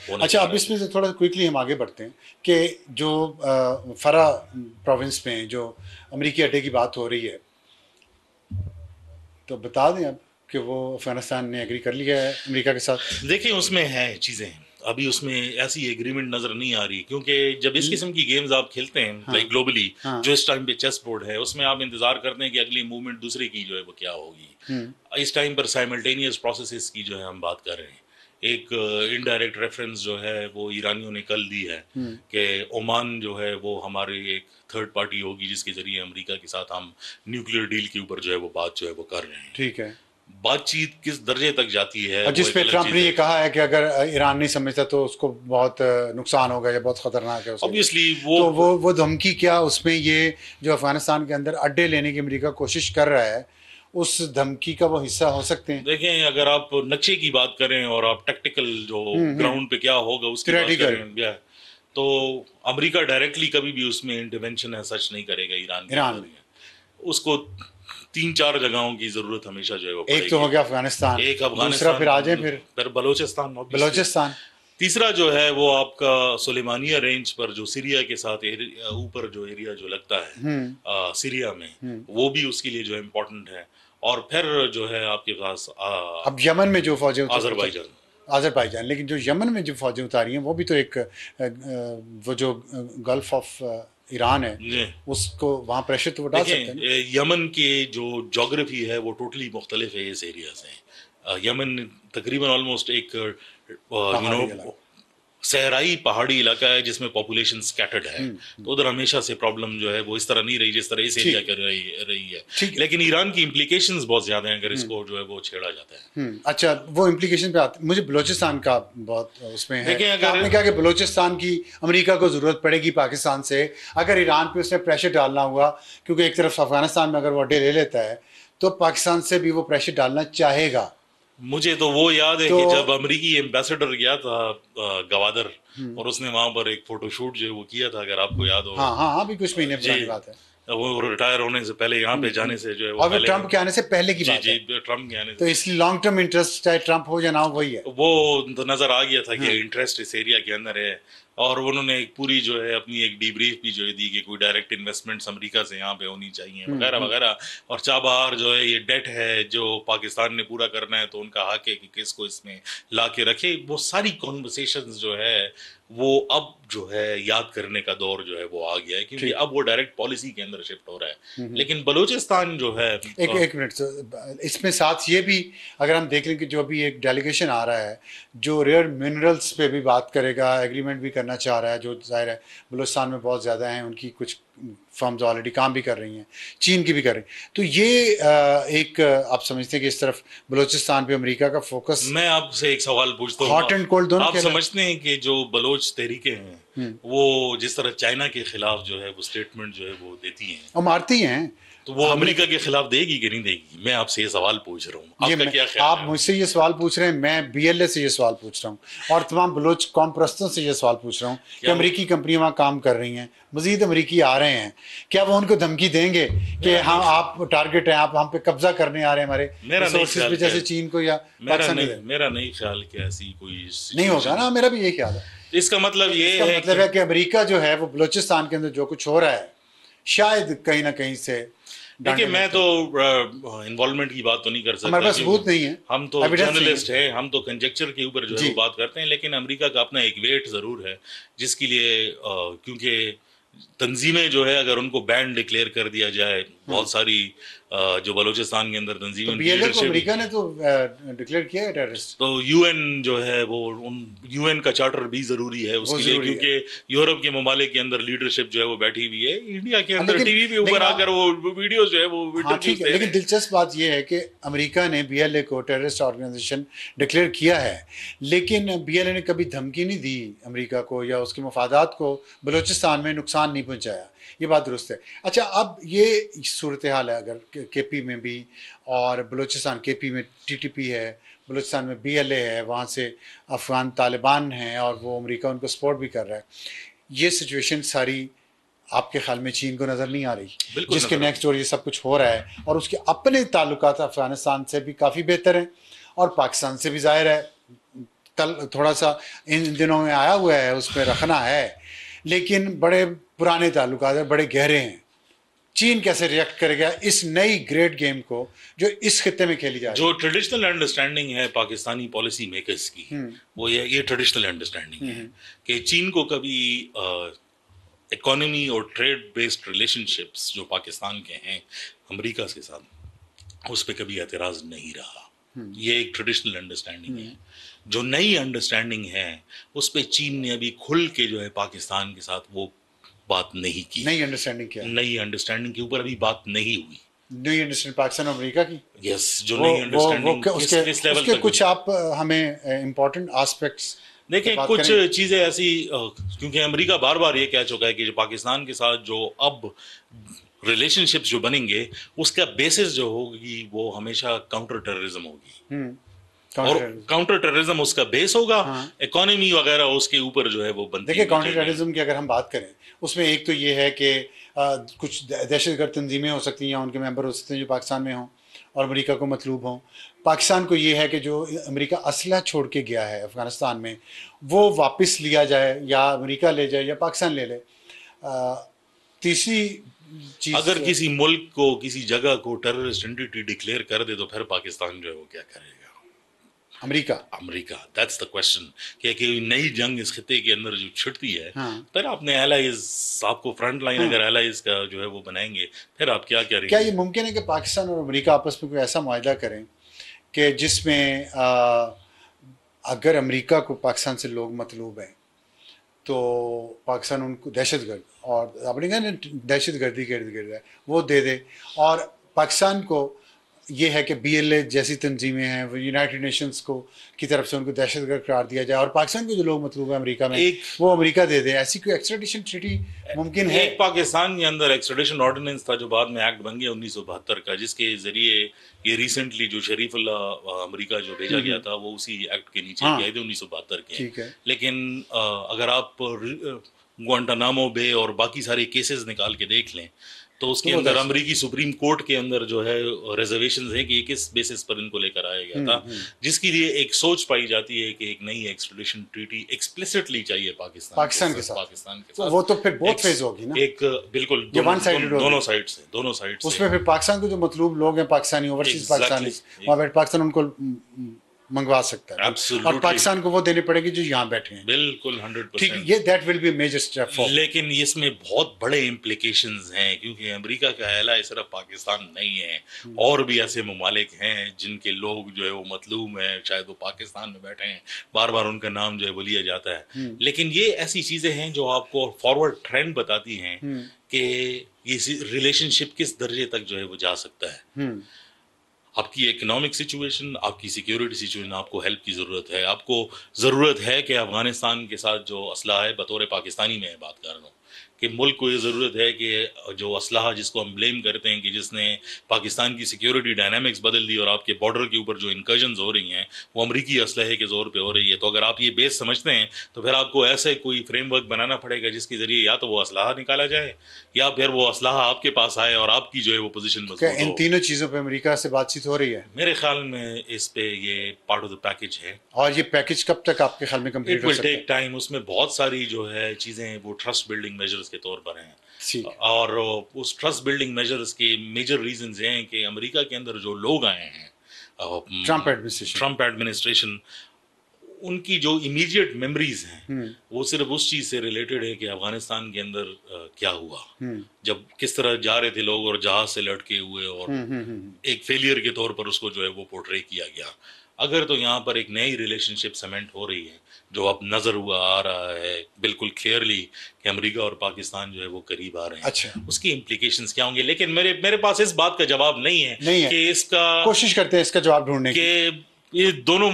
اچھا اب اس میں سے تھوڑا کوئکلی ہم آگے بڑھتے ہیں کہ جو فرا پروونس میں جو امریکی اڈے کی بات ہو رہی ہے تو بتا دیں اب کہ وہ افغانستان نے ایگری کر لیا ہے امریکہ کے ساتھ. دیکھیں اس میں ہے چیزیں ابھی اس میں ایسی ایگریمنٹ نظر نہیں آ رہی کیونکہ جب اس قسم کی گیمز آپ کھیلتے ہیں لائک گلوبلی جو اس ٹائم پہ چیس بورڈ ہے اس میں آپ انتظار کرتے ہیں کہ اگلی موومنٹ دوسرے کی جو ہے وہ کیا ہوگی. اس ٹائم پر سائملٹینیس پروسیسز کی جو ہے ہم بات کر رہے ہیں. ایک انڈائریکٹ ریفرنس جو ہے وہ ایرانیوں نے کل دی ہے کہ عمان جو ہے وہ ہمارے ایک تھرڈ پارٹی ہوگی جس کے ذریعے امریکہ کے ساتھ ہم نیوکلیر ڈیل کے اوپر جو ہے وہ بات جو ہے وہ کر رہے ہیں. ٹھیک ہے. بات چیت کس درجے تک جاتی ہے جس پہ ٹرمپ نے یہ کہا ہے کہ اگر ایران نہیں سمجھتا تو اس کو بہت نقصان ہوگا یا بہت خطرناک ہے. Obviously تو وہ دھمکی کیا اس میں یہ جو افغانستان کے اندر اڈے لینے کی امریکہ کوشش کر رہا ہے اس دھمکی کا وہ حصہ ہو سکتے ہیں. دیکھیں اگر آپ نقشے کی بات کریں اور آپ ٹیکٹیکل جو گراؤنڈ پہ کیا ہوگا اس کی بات کریں تو امریکہ ڈائریکٹلی کبھی بھی اس میں انٹرونشن ہے سچ نہیں کرے گا ایران اس کو 3-4 جگہوں کی ضرورت ہمیشہ جو ہے وہ پڑے گی. ایک تو ہو گیا افغانستان, ایک دوسرا پھر آ جائیں پھر بلوچستان, تیسرا جو ہے وہ آپ کا سلیمانیہ رینج پر جو سیریا کے ساتھ اوپر جو ایریا جو لگتا ہے سیریا میں وہ بھی اس کے لیے جو ہے امپورٹنٹ ہے. اور پھر جو ہے آپ کے پاس اب یمن میں جو فوجیں آذربائیجان لیکن جو یمن میں جو فوجیں اتاری ہیں وہ بھی تو ایک وہ جو گلف آف ایران ہے اس کو وہاں پریشر تو ڈال سکتے ہیں. یمن کی جو جغرافی ہے وہ ٹوٹلی مختلف ہے اس ایریا سے. یمن تقریباً آلموسٹ ایک صحرائی پہاڑی علاقہ ہے جس میں پاپولیشن سکیٹرڈ ہے تو ادھر ہمیشہ سے پرابلم جو ہے وہ اس طرح نہیں رہی جس طرح اس ایریا کر رہی ہے. لیکن ایران کی امپلیکیشنز بہت زیادہ ہیں اگر اس کو جو ہے وہ چھیڑا جاتا ہے. اچھا وہ امپلیکیشن پہ آتے مجھے بلوچستان کا بہت اس میں ہے. آپ نے کہا کہ بلوچستان کی امریکہ کو ضرورت پڑے گی پاکستان سے اگر ایران پہ اس نے پریشر ڈالنا ہوا کیونکہ ایک طرف افغانستان میں اگر وہ اڈے لے لیتا ہے تو پاکستان سے بھی وہ پریشر ڈالنا چاہے گا. مجھے تو وہ یاد ہے کہ جب امریکی ایمبیسڈر گیا تھا گوادر اور اس نے وہاں پر ایک فوٹو شوٹ جو وہ کیا تھا اگر آپ کو یاد ہو. ہاں بھی کچھ مہینے پرانی بات ہے. وہ ریٹائر ہونے سے پہلے یہاں پہ جانے سے جو ہے اور ٹرمپ کے آنے سے پہلے کی بات ہے. ٹرمپ کے آنے سے تو اس لیے لانگ ٹرم انٹرسٹ چاہے ٹرمپ ہو یا نہ ہو وہی ہے. وہ تو نظر آ گیا تھا کہ انٹرسٹ اس ایریا کے اندر ہے اور انہوں نے ایک پوری جو ہے اپنی ایک ڈی بریف بھی جو ہے دی کہ کوئی ڈائریکٹ انویسٹمنٹس امریکہ سے یہاں پہ ہونی چاہیے وغیرہ وغیرہ. اور چابہار جو ہے یہ ڈیٹ ہے جو پاکستان نے پورا کرنا ہے تو ان کا حق ہے کہ کس کو اس میں لا کے رکھے. وہ ساری کانورسیشنز جو ہے وہ اب جو ہے یاد کرنے کا دور جو ہے وہ آ گیا ہے کیونکہ اب وہ ڈائریکٹ پالیسی کے اندر شفٹ ہو رہا ہے. لیکن بلوچستان جو ہے ایک منٹ اس میں ساتھ یہ بھی اگر ہم دیکھ لیں کہ جو ابھی ایک ڈیلیگیشن آ رہا ہے جو ریئر منرلس پہ بھی بات کرے گا ایگریمنٹ بھی کرنا چاہ رہا ہے جو ظاہر ہے بلوچستان میں بہت زیادہ ہیں ان کی کچھ فرمز آلریڈی کام بھی کر رہی ہیں چین کی بھی کر رہی ہیں تو یہ ایک آپ سمجھتے ہیں کہ اس طرف بلوچستان پہ امریکہ کا فوکس. میں آپ سے ایک سوال پوچھتا ہوں ہاٹ اینڈ کولڈ دونوں آپ سمجھتے ہیں کہ جو بلوچ تحریکیں ہیں وہ جس طرح چائنا کے خلاف جو ہے وہ اسٹیٹمنٹ جو ہے وہ دیتی ہیں اور مارتی ہیں تو وہ امریکہ کے خلاف دے گی کہ نہیں دے گی؟ میں آپ سے یہ سوال پوچھ رہا ہوں آپ کا کیا خیال ہے؟ آپ مجھ سے یہ سوال پوچھ رہے ہیں میں بی ایل اے سے یہ سوال پوچھ رہا ہوں اور تمام بلوچ قوم پرستوں سے یہ سوال پوچھ رہا ہوں کہ امریکی کمپنیاں وہاں کام کر رہی ہیں مزید امریکی آ رہے ہیں کیا وہ ان کو دھمکی دیں گے کہ ہاں آپ ٹارگٹ ہیں آپ ہم پہ قبضہ کرنے آ رہے ہیں ہمارے ریسورسز پہ جیسے چین کو یا پاکستان؟ میرا نہیں خیال کہ ایسی کوئی نہیں ہوگا نا. میرا بھی یہ خیال ہے. اس کا مطلب یہ ہے کہ امریکہ جو ہے وہ بلوچستان کے اندر جو کچھ ہو رہا ہے شاید کہیں نہ کہیں سے دیکھیے میں تو انوالومنٹ کی بات تو نہیں کر سکتا ہمارے پاس ثبوت نہیں ہے ہم تو جرنلسٹ ہیں ہم تو کنجیکچر کے اوپر جو ہے بات کرتے ہیں لیکن امریکہ کا اپنا ایک ویٹ ضرور ہے جس کے لیے کیونکہ تنظیمیں جو ہے اگر ان کو بین ڈکلیئر کر دیا جائے بہت ساری جو بلوچستان کے اندر تنظیمیں امریکہ نے تو ڈکلیئر کیا ہے ٹیررسٹ تو یو این جو ہے وہ یو این کا چارٹر بھی ضروری ہے اس کے لیے کیونکہ یورپ کے ممالک کے اندر لیڈرشپ جو ہے وہ بیٹھی ہوئی ہے انڈیا کے اندر ٹی وی پہ اوپر آ کر وہ ویڈیو جو ہے وہ ٹھیک ہے. لیکن دلچسپ بات یہ ہے کہ امریکہ نے بی ایل اے کو ٹیررسٹ آرگنائزیشن ڈکلیئر کیا ہے لیکن بی ایل اے نے کبھی دھمکی نہیں دی امریکہ کو یا اس کے مفادات کو بلوچستان میں نقصان نہیں پہنچایا. یہ بات درست ہے. اچھا اب یہ صورتحال ہے اگر کے پی میں بھی اور بلوچستان کے پی میں ٹی ٹی پی ہے بلوچستان میں بی ایل اے ہے وہاں سے افغان طالبان ہیں اور وہ امریکہ ان کو سپورٹ بھی کر رہا ہے. یہ سچویشن ساری آپ کے خیال میں چین کو نظر نہیں آ رہی جس کے نیکسٹ ڈور یہ سب کچھ ہو رہا ہے اور اس کے اپنے تعلقات افغانستان سے بھی کافی بہتر ہیں اور پاکستان سے بھی ظاہر ہے تھوڑا سا ان دنوں میں آیا ہوا ہے اس پہ رکھنا ہے، لیکن بڑے پرانے تعلقات ہیں، بڑے گہرے ہیں. چین کیسے ریئیکٹ کرے گا اس نئی گریٹ گیم کو جو اس خطے میں کھیلی جا رہی ہے؟ جو ٹریڈیشنل انڈرسٹینڈنگ ہے پاکستانی پالیسی میکرز کی، وہ یہ ٹریڈیشنل انڈرسٹینڈنگ ہے کہ چین کو کبھی اکانومی اور ٹریڈ بیسڈ ریلیشن شپس جو پاکستان کے ہیں امریکہ کے ساتھ، اس پہ کبھی اعتراض نہیں رہا. یہ ایک ٹریڈیشنل انڈرسٹینڈنگ ہے. جو نئی انڈرسٹینڈنگ ہے اس پہ چین نے ابھی کھل کے جو ہے پاکستان کے ساتھ وہ بات نہیں کی. نئی انڈرسٹینڈنگ کیا؟ نئی انڈرسٹینڈنگ کے اوپر ابھی بات نہیں ہوئی. نئی انڈرسٹینڈنگ پاکستان اور امریکہ کی، یس، جو نئی انڈرسٹینڈنگ اس لیول تک. کچھ آپ ہمیں امپورٹنٹ آسپیکٹس دیکھیں. کچھ چیزیں ایسی، کیونکہ امریکہ بار بار یہ کہہ چکا ہے کہ جو پاکستان کے ساتھ جو اب ریلیشن شپس جو بنیں گے اس کا بیسس جو ہوگی وہ ہمیشہ کاؤنٹر ٹیررزم ہوگی، اور کاؤنٹر ٹیررزم اس کا بیس ہوگا. اکانومی وغیرہ اس کے اوپر جو ہے وہ بنتی ہے. دیکھیں کاؤنٹر ٹیررزم کی اگر ہم بات کریں اس میں ایک تو یہ ہے کہ کچھ دہشت گرد تنظیمیں ہو سکتی ہیں یا ان کے ممبر ہو سکتے ہیں جو پاکستان میں ہوں اور امریکہ کو مطلوب ہوں. پاکستان کو یہ ہے کہ جو امریکہ اسلحہ چھوڑ کے گیا ہے افغانستان میں وہ واپس لیا جائے، یا امریکہ لے جائے یا پاکستان لے لے. تیسری چیز، اگر کسی ملک کو کسی جگہ کو ٹیررسٹ انٹیٹی ڈکلیئر کر دے تو پھر پاکستان جو ہے وہ کیا کرے گا؟ امریکہ دیٹس دا کوشچن. کہ نئی جنگ اس خطے کے اندر جو چھڑتی ہے، پھر آپ نے ایلائز، آپ کو فرنٹ لائن اگر ایلائز کا جو ہے وہ بنائیں گے پھر آپ کیا کریں گے؟ کیا یہ ممکن ہے کہ پاکستان اور امریکہ آپس میں کوئی ایسا معاہدہ کریں کہ جس میں اگر امریکہ کو پاکستان سے لوگ مطلوب ہیں تو پاکستان ان کو دہشت گرد، اور اپنے کہا دہشت گردی کے ارد گرد ہے وہ دے دے، اور پاکستان کو یہ ہے کہ بی ایل اے جیسی تنظیمیں ہیں وہ یونائٹڈ نیشنز کو کی طرف سے ان کو دہشت گرد قرار دیا جائے، اور پاکستان کو جو لوگ مطلوب ہیں امریکہ میں وہ امریکہ دے دے. ایسی کوئی ایکسٹریڈیشن ٹریٹی ممکن ہے؟ ایک پاکستان کے اندر ایکسٹریڈیشن آرڈیننس تھا جو بعد میں ایکٹ بن گیا 1972 کا، جس کے ذریعے یہ ریسنٹلی جو شریف اللہ امریکہ جو بھیجا گیا تھا وہ اسی ایکٹ کے نیچے گئے تھے 1972 کے. لیکن اگر آپ گوانٹانامو بے اور باقی سارے کیسز نکال کے دیکھ لیں تو اس کے اندر امریکی سپریم کورٹ کے اندر جو ہے ریزرویشنز ہیں کہ یہ کس بیسس پر ان کو لے کر آیا گیا تھا، جس کے لیے ایک سوچ پائی جاتی ہے کہ ایک نئی ایکسٹریڈیشن ٹریٹی ایکسپلیسٹلی چاہیے پاکستان کے ساتھ. وہ تو پھر بہت فیز ہوگی نا، ایک بالکل دونوں سائڈ سے. اس میں پھر پاکستان کے جو مطلوب لوگ ہیں پاکستانی اوورسیز پاکستانی، وہاں بیٹھ پاکستان ان کو منگوا سکتا ہے، اور پاکستان کو وہ دینے پڑے گی جو یہاں بیٹھے ہیں. بالکل 100%. ٹھیک، یہ that will be a major step forward. لیکن اس میں بہت بڑے امپلیکیشنز ہیں کیونکہ امریکہ کا اعلیٰ صرف پاکستان نہیں ہے، اور بھی ایسے ممالک ہیں جن کے لوگ جو ہے وہ مطلوب ہیں، شاید وہ پاکستان میں بیٹھے ہیں، بار بار ان کا نام جو ہے وہ لیا جاتا ہے. لیکن یہ ایسی چیزیں ہیں جو آپ کو فارورڈ ٹرینڈ بتاتی ہیں کہ یہ ریلیشن شپ کس درجے تک جو ہے وہ جا سکتا ہے. آپ کی اکنامک سچویشن، آپ کی سیکیورٹی سچویشن، آپ کو ہیلپ کی ضرورت ہے. آپ کو ضرورت ہے کہ افغانستان کے ساتھ جو اسلحہ ہے، بطور پاکستانی میں بات کر رہا ہوں، کہ ملک کو یہ ضرورت ہے کہ جو اسلحہ جس کو ہم بلیم کرتے ہیں کہ جس نے پاکستان کی سیکیورٹی ڈائنامکس بدل دی اور آپ کے بارڈر کے اوپر جو انکرجنز ہو رہی ہیں وہ امریکی اسلحے کے زور پہ ہو رہی ہے. تو اگر آپ یہ بیس سمجھتے ہیں تو پھر آپ کو ایسے کوئی فریم ورک بنانا پڑے گا جس کے ذریعے یا تو وہ اسلحہ نکالا جائے یا پھر وہ اسلحہ آپ کے پاس آئے اور آپ کی جو ہے وہ پوزیشن مضبوط ہو. ان تینوں چیزوں پہ امریکہ سے بات چیت ہو رہی ہے میرے خیال میں اس پہ یہ پارٹ آف دا پیکج ہے. اور یہ پیکج کب تک آپ کے خیال میں کمپلیٹ ہو سکتا ہے؟ Take time. اس میں بہت ساری جو ہے چیزیں وہ ٹرسٹ بلڈنگ میجرز کے طور پر ہیں، اور اس ٹرسٹ بلڈنگ میجرز کے میجر ریزنز ہیں کہ امریکہ کے اندر جو لوگ آئے ہیں ٹرمپ ایڈمنسٹریشن، ان کی جو امیڈیٹ میموریز ہیں وہ صرف اس چیز سے ریلیٹڈ ہے کہ افغانستان کے اندر کیا ہوا، جب کس طرح جا رہے تھے لوگ اور جہاز سے لٹکے ہوئے اور ایک فیلئر کے طور پر اس کو جو ہے وہ پورٹرے کیا گیا. اگر تو یہاں پر ایک نئی ریلیشن شپ سیمنٹ ہو رہی ہے جو اب نظر ہوا آ رہا ہے بالکل کلیئرلی کہ امریکہ اور پاکستان جو ہے وہ قریب آ رہے ہیں. اچھا، اس کی امپلیکیشنز کیا ہوں گے؟ لیکن میرے پاس اس بات کا جواب نہیں ہے کہ اس کا کوشش کرتے ہیں اس کا جواب ڈھونڈنے کی، کہ یہ دونوں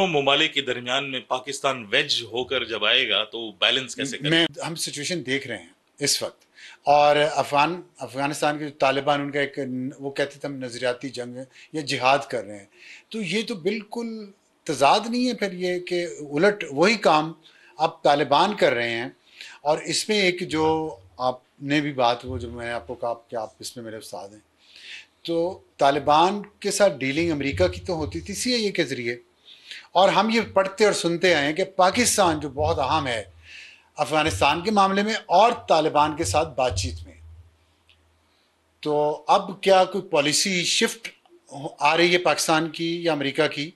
ممالک کے درمیان میں پاکستان ویج ہو کر جب آئے گا تو بیلنس کیسے کریں؟ ہم سچویشن دیکھ رہے ہیں اس وقت، اور افغانستان کے طالبان ان کا ایک وہ کہتے تھے ہم نظریاتی جنگ یا جہاد کر رہے ہیں، تو یہ تو بالکل تضاد نہیں ہے پھر یہ کہ الٹ وہی کام اب طالبان کر رہے ہیں. اور اس میں ایک جو آپ نے بھی بات، وہ جو میں نے آپ کو کہا کہ آپ اس میں میرے استاد ہیں، تو طالبان کے ساتھ ڈیلنگ امریکہ کی تو ہوتی تھی CIA کے ذریعے، اور ہم یہ پڑھتے اور سنتے آئے ہیں کہ پاکستان جو بہت اہم ہے افغانستان کے معاملے میں اور طالبان کے ساتھ بات چیت میں، تو اب کیا کوئی پالیسی شفٹ آ رہی ہے پاکستان کی یا امریکہ کی،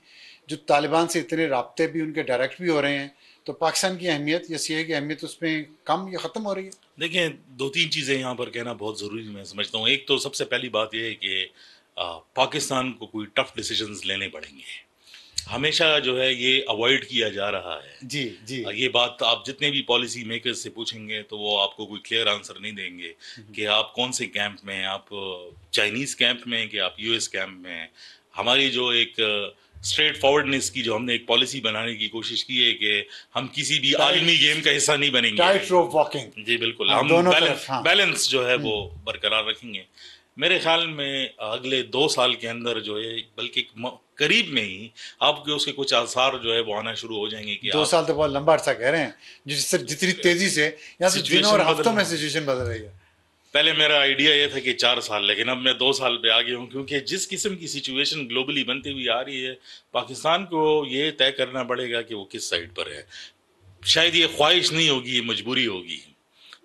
جو طالبان سے اتنے رابطے بھی ان کے ڈائریکٹ بھی ہو رہے ہیں، تو پاکستان کی اہمیت یا سی اے کی اہمیت اس میں کم یا ختم ہو رہی ہے؟ دیکھیں، دو تین چیزیں یہاں پر کہنا بہت ضروری میں سمجھتا ہوں. ایک تو سب سے پہلی بات یہ ہے کہ پاکستان کو کوئی ٹف ڈیسیجنز لینے پڑیں گے. ہمیشہ جو ہے یہ اوائڈ کیا جا رہا ہے. جی جی. یہ بات آپ جتنے بھی پالیسی میکرز سے پوچھیں گے تو وہ آپ کو کوئی کلیئر آنسر نہیں دیں گے کہ آپ کون سے کیمپ میں ہیں، آپ چائنیز کیمپ میں ہیں کہ آپ یو ایس کیمپ میں ہیں. ہماری جو ایک اسٹریٹ فارورڈنس کی جو ہم نے ایک پالیسی بنانے کی کوشش کی ہے کہ ہم کسی بھی عالمی گیم کا حصہ نہیں بنیں گے. ٹائٹ روپ واکنگ. جی بالکل، ہم بیلنس جو ہے وہ برقرار رکھیں گے. میرے خیال میں اگلے 2 سال کے اندر جو ہے، بلکہ قریب میں ہی آپ کے اس کے کچھ آثار جو ہے وہ آنا شروع ہو جائیں گے. کہ 2 سال تو بہت لمبا عرصہ کہہ رہے ہیں، جس سے جتنی تیزی سے یا دنوں اور ہفتوں میں سچویشن بدل رہی ہے. پہلے میرا آئیڈیا یہ تھا کہ 4 سال، لیکن اب میں 2 سال پہ آ گیا ہوں، کیونکہ جس قسم کی سچویشن گلوبلی بنتی ہوئی آ رہی ہے، پاکستان کو یہ طے کرنا پڑے گا کہ وہ کس سائڈ پر ہے. شاید یہ خواہش نہیں ہوگی، یہ مجبوری ہوگی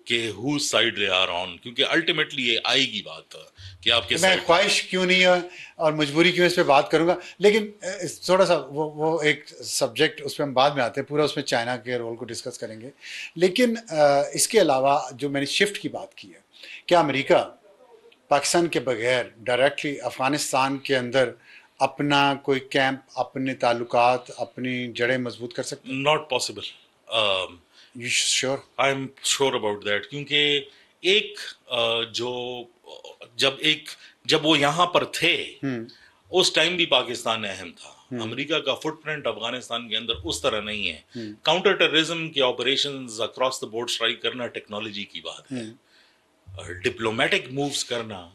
کہ whose side they are on، کیونکہ الٹیمیٹلی یہ آئے گی بات کہ آپ کے میں خواہش کیوں نہیں ہے اور مجبوری کیوں، اس پہ بات کروں گا. لیکن تھوڑا سا وہ ایک سبجیکٹ اس پہ ہم بعد میں آتے ہیں، پورا اس میں چائنا کے رول کو ڈسکس کریں گے. لیکن اس کے علاوہ جو میں نے شفٹ کی بات کی ہے، کیا امریکہ پاکستان کے بغیر ڈائریکٹلی افغانستان کے اندر اپنا کوئی کیمپ، اپنے تعلقات، اپنی جڑیں مضبوط کر سکتے ہیں؟ Not possible. You sure? I am sure about that. کیونکہ ایک جب وہ یہاں پر تھے اس ٹائم بھی پاکستان اہم تھا. امریکہ کا فٹ پرنٹ افغانستان کے اندر اس طرح نہیں ہے. کاؤنٹر ٹیررزم کے operations across the board strike کرنا ٹیکنالوجی کی بات ہے. ڈپلومیٹک مووز کرنا،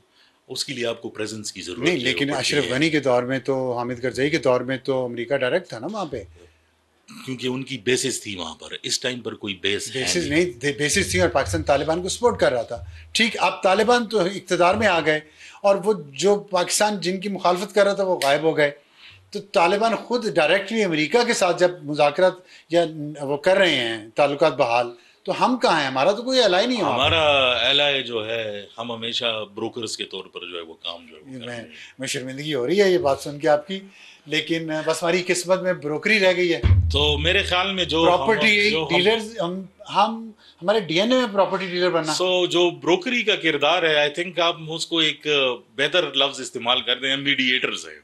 اس کے لیے آپ کو پریزنس کی ضرورت نہیں. لیکن اشرف غنی کے دور میں تو، حامد کرزئی کے دور میں تو امریکہ ڈائریکٹ تھا نا وہاں پہ، کیونکہ ان کی بیسز تھی وہاں پر. اس ٹائم پر کوئی بیسز نہیں، بیسز تھی اور پاکستان طالبان کو سپورٹ کر رہا تھا. ٹھیک، اب طالبان تو اقتدار میں آ گئے اور وہ جو پاکستان جن کی مخالفت کر رہا تھا وہ غائب ہو گئے. تو طالبان خود ڈائریکٹلی امریکہ کے ساتھ جب مذاکرات یا وہ کر رہے ہیں تعلقات بحال، تو ہم کہاں ہیں؟ ہمارا تو کوئی الائی نہیں ہو. ہمارا الائی جو ہے، ہم ہمیشہ بروکرز کے طور پر جو ہے وہ کام جو ہے. میں شرمندگی ہو رہی ہے یہ بات سن کے آپ کی، لیکن بس ہماری قسمت میں بروکری رہ گئی ہے. تو میرے خیال میں جو پراپرٹی ڈیلرز، ہم ہمارے ڈی این اے میں پراپرٹی ڈیلر بننا، جو بروکری کا کردار ہے، آئی تھنک آپ اس کو ایک بہتر لفظ استعمال کر دیں، میڈیٹرز ہیں.